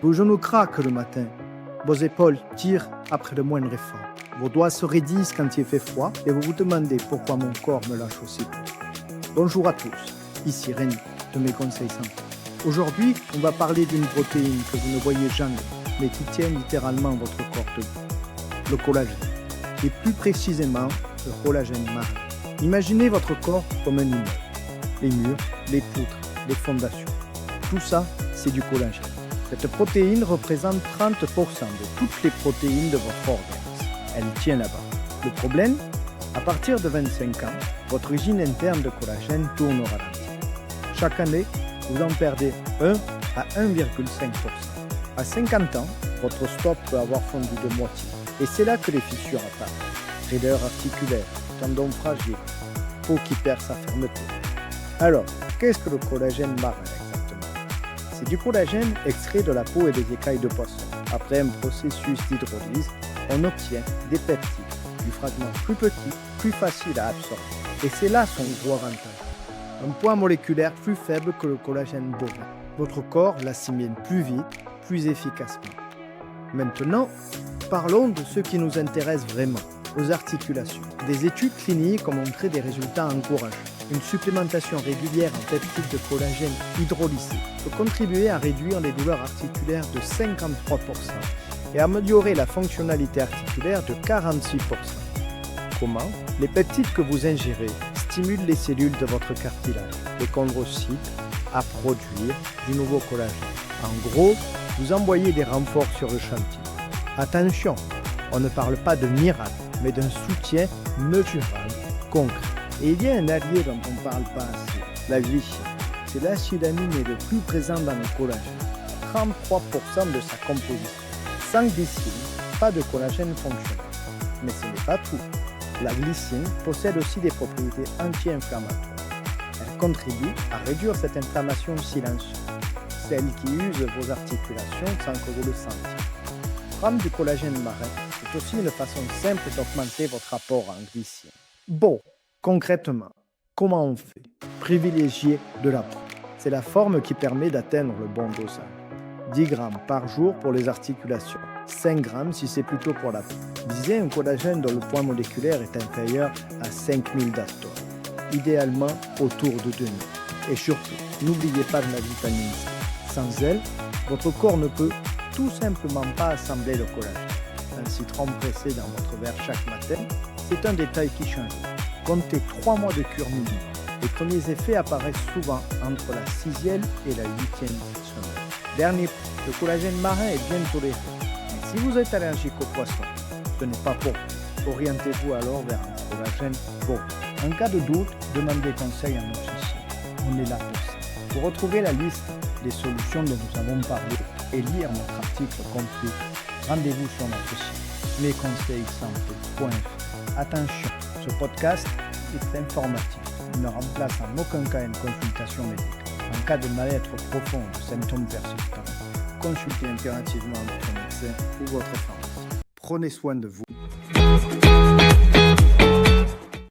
Vos genoux craquent le matin. Vos épaules tirent après le moindre effort. Vos doigts se raidissent quand il fait froid et vous vous demandez pourquoi mon corps me lâche aussi peu. Bonjour à tous, ici Rémi de Mes Conseils Santé. Aujourd'hui, on va parler d'une protéine que vous ne voyez jamais, mais qui tient littéralement votre corps debout. Le collagène, et plus précisément le collagène marin. Imaginez votre corps comme un immeuble. Les murs, les poutres, les fondations. Tout ça, c'est du collagène. Cette protéine représente 30% de toutes les protéines de votre organisme. Elle tient là-bas. Le problème, à partir de 25 ans, votre usine interne de collagène tourne au ralenti. Chaque année, vous en perdez 1 à 1,5%. À 50 ans, votre stock peut avoir fondu de moitié. Et c'est là que les fissures apparaissent. Raideur articulaire, tendons fragiles, peau qui perd sa fermeté. Alors, qu'est-ce que le collagène marin exactement? C'est du collagène extrait de la peau et des écailles de poisson. Après un processus d'hydrolyse, on obtient des peptides, du fragment plus petit, plus facile à absorber. Et c'est là son gros avantage. Un poids moléculaire plus faible que le collagène bovin. Votre corps l'assimile plus vite, plus efficacement. Maintenant, parlons de ce qui nous intéresse vraiment, aux articulations. Des études cliniques ont montré des résultats encourageants. Une supplémentation régulière en peptides de collagène hydrolysé peut contribuer à réduire les douleurs articulaires de 53% et améliorer la fonctionnalité articulaire de 46%. Comment? Les peptides que vous ingérez stimulent les cellules de votre cartilage, les chondrocytes, à produire du nouveau collagène. En gros, vous envoyez des renforts sur le chantier. Attention, on ne parle pas de miracle, mais d'un soutien mesurable, concret. Et il y a un allié dont on ne parle pas assez, la glycine. C'est l'acide aminé le plus présent dans le collagène, 33% de sa composition. Sans glycine, pas de collagène fonctionnel. Mais ce n'est pas tout. La glycine possède aussi des propriétés anti-inflammatoires. Elle contribue à réduire cette inflammation silencieuse, celle qui use vos articulations sans que vous le sentiez. Prendre du collagène marin est aussi une façon simple d'augmenter votre apport en glycine. Bon, concrètement, comment on fait? Privilégier de la poudre. C'est la forme qui permet d'atteindre le bon dosage. 10 grammes par jour pour les articulations, 5 grammes si c'est plutôt pour la peau. Visez un collagène dont le poids moléculaire est inférieur à 5000 daltons, idéalement autour de 2000. Et surtout, n'oubliez pas de la vitamine C. Sans elle, votre corps ne peut tout simplement pas assembler le collagène. Un citron pressé dans votre verre chaque matin, c'est un détail qui change. Comptez 3 mois de cure minimum. Les premiers effets apparaissent souvent entre la 6e et la 8e semaine. Dernier point, le collagène marin est bien toléré. Mais si vous êtes allergique aux poissons, ce n'est pas pour vous. Orientez-vous alors vers un collagène bovin. En cas de doute, demandez conseil à nos physiciens. On est là pour ça. Pour retrouver la liste des solutions dont nous avons parlé et lire notre article complet, rendez-vous sur notre site mesconseilssanté.fr. Attention, ce podcast est informatif. Il ne remplace en aucun cas une consultation médicale. En cas de mal-être profond ou de symptômes persistants, consultez impérativement votre médecin ou votre pharmacien. Prenez soin de vous.